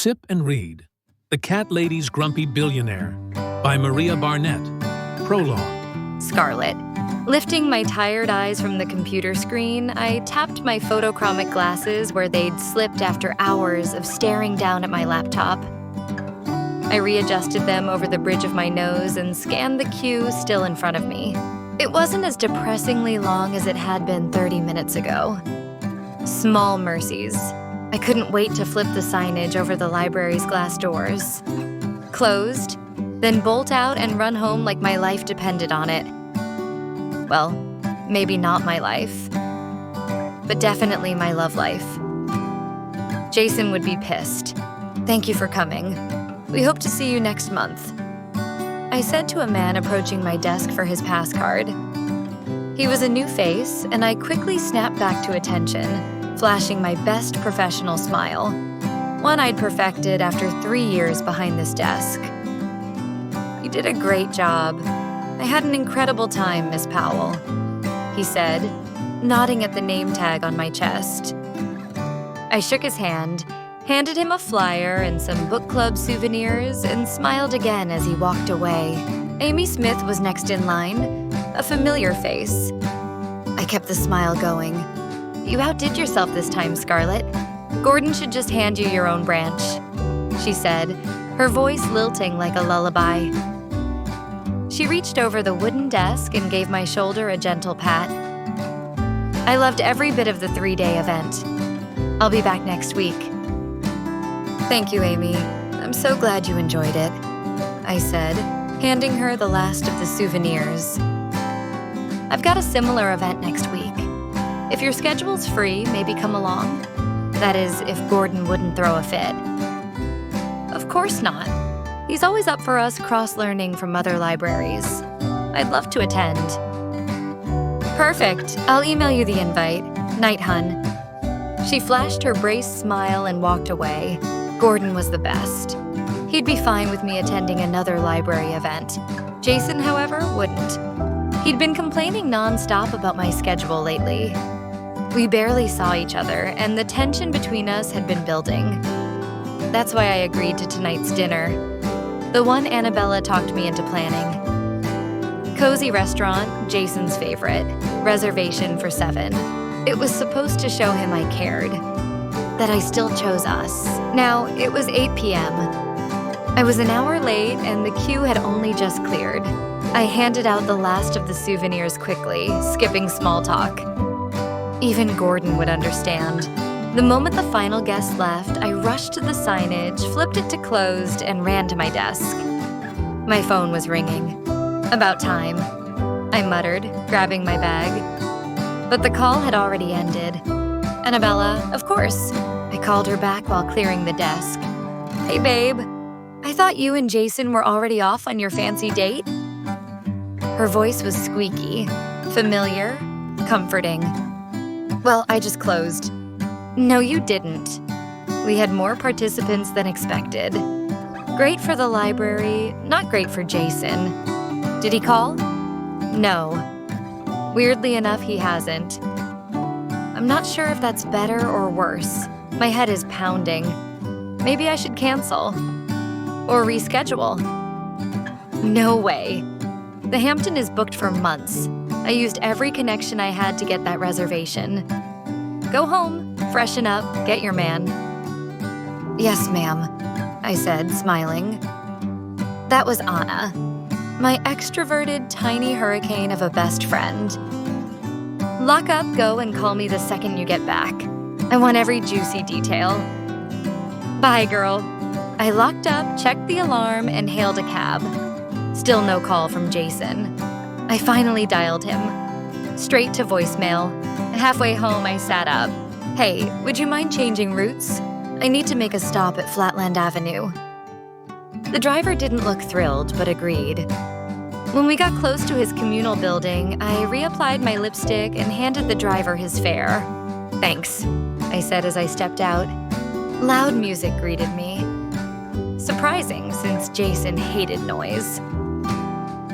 Sip and Read, The Cat Lady's Grumpy Billionaire by Maria Barnett. Prologue. Scarlet. Lifting my tired eyes from the computer screen, I tapped my photochromic glasses where they'd slipped after hours of staring down at my laptop. I readjusted them over the bridge of my nose and scanned the queue still in front of me. It wasn't as depressingly long as it had been 30 minutes ago. Small mercies. I couldn't wait to flip the signage over the library's glass doors. Closed, then bolt out and run home like my life depended on it. Well, maybe not my life, but definitely my love life. Jason would be pissed. Thank you for coming. We hope to see you next month, I said to a man approaching my desk for his pass card. He was a new face, and I quickly snapped back to attention, flashing my best professional smile, one I'd perfected after 3 years behind this desk. You did a great job. I had an incredible time, Miss Powell, he said, nodding at the name tag on my chest. I shook his hand, handed him a flyer and some book club souvenirs, and smiled again as he walked away. Amy Smith was next in line, a familiar face. I kept the smile going. You outdid yourself this time, Scarlet. Gordon should just hand you your own branch, she said, her voice lilting like a lullaby. She reached over the wooden desk and gave my shoulder a gentle pat. I loved every bit of the 3-day event. I'll be back next week. Thank you, Amy. I'm so glad you enjoyed it, I said, handing her the last of the souvenirs. I've got a similar event next week. If your schedule's free, maybe come along. That is, if Gordon wouldn't throw a fit. Of course not. He's always up for us cross-learning from other libraries. I'd love to attend. Perfect. I'll email you the invite. Night, hun. She flashed her braced smile and walked away. Gordon was the best. He'd be fine with me attending another library event. Jason, however, wouldn't. He'd been complaining nonstop about my schedule lately. We barely saw each other, and the tension between us had been building. That's why I agreed to tonight's dinner, the one Annabella talked me into planning. Cozy restaurant, Jason's favorite, reservation for 7. It was supposed to show him I cared, that I still chose us. Now, it was 8 p.m. I was an hour late, and the queue had only just cleared. I handed out the last of the souvenirs quickly, skipping small talk. Even Gordon would understand. The moment the final guest left, I rushed to the signage, flipped it to closed, and ran to my desk. My phone was ringing. About time, I muttered, grabbing my bag. But the call had already ended. Annabella, of course. I called her back while clearing the desk. Hey, babe. I thought you and Jason were already off on your fancy date? Her voice was squeaky, familiar, comforting. Well, I just closed. No, you didn't. We had more participants than expected. Great for the library, not great for Jason. Did he call? No. Weirdly enough, he hasn't. I'm not sure if that's better or worse. My head is pounding. Maybe I should cancel. Or reschedule. No way. The Hampton is booked for months. I used every connection I had to get that reservation. Go home, freshen up, get your man. Yes, ma'am, I said, smiling. That was Anna, my extroverted tiny hurricane of a best friend. Lock up, go, and call me the second you get back. I want every juicy detail. Bye, girl. I locked up, checked the alarm, and hailed a cab. Still no call from Jason. I finally dialed him. Straight to voicemail. Halfway home, I sat up. Hey, would you mind changing routes? I need to make a stop at Flatland Avenue. The driver didn't look thrilled, but agreed. When we got close to his communal building, I reapplied my lipstick and handed the driver his fare. Thanks, I said as I stepped out. Loud music greeted me. Surprising, since Jason hated noise.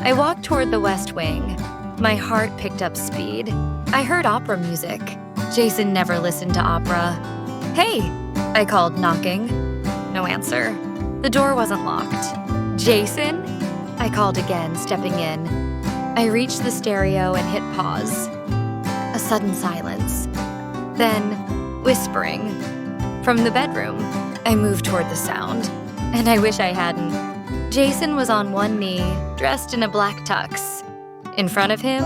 I walked toward the West Wing. My heart picked up speed. I heard opera music. Jason never listened to opera. Hey, I called, knocking. No answer. The door wasn't locked. Jason? I called again, stepping in. I reached the stereo and hit pause. A sudden silence. Then, whispering. From the bedroom, I moved toward the sound. And I wish I hadn't. Jason was on one knee, dressed in a black tux. In front of him,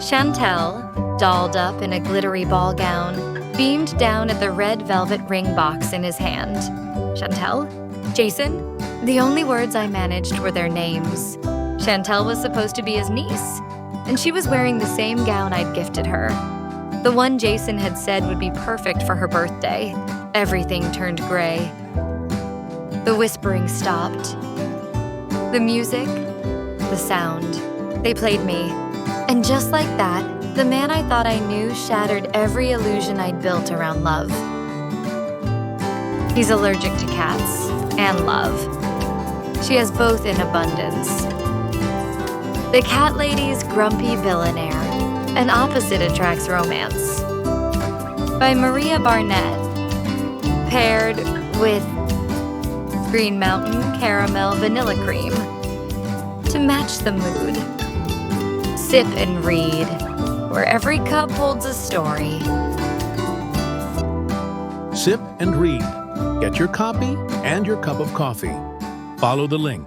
Chantel, dolled up in a glittery ball gown, beamed down at the red velvet ring box in his hand. Chantel? Jason? The only words I managed were their names. Chantel was supposed to be his niece, and she was wearing the same gown I'd gifted her. The one Jason had said would be perfect for her birthday. Everything turned gray. The whispering stopped. The music, the sound. They played me. And just like that, the man I thought I knew shattered every illusion I'd built around love. He's allergic to cats and love. She has both in abundance. The cat lady's grumpy Billionaire. An opposite attracts romance. By Maria Barnett. Paired with Green Mountain Caramel Vanilla Cream. To match the mood. Sip and read, where every cup holds a story. Sip and read. Get your copy and your cup of coffee. Follow the link.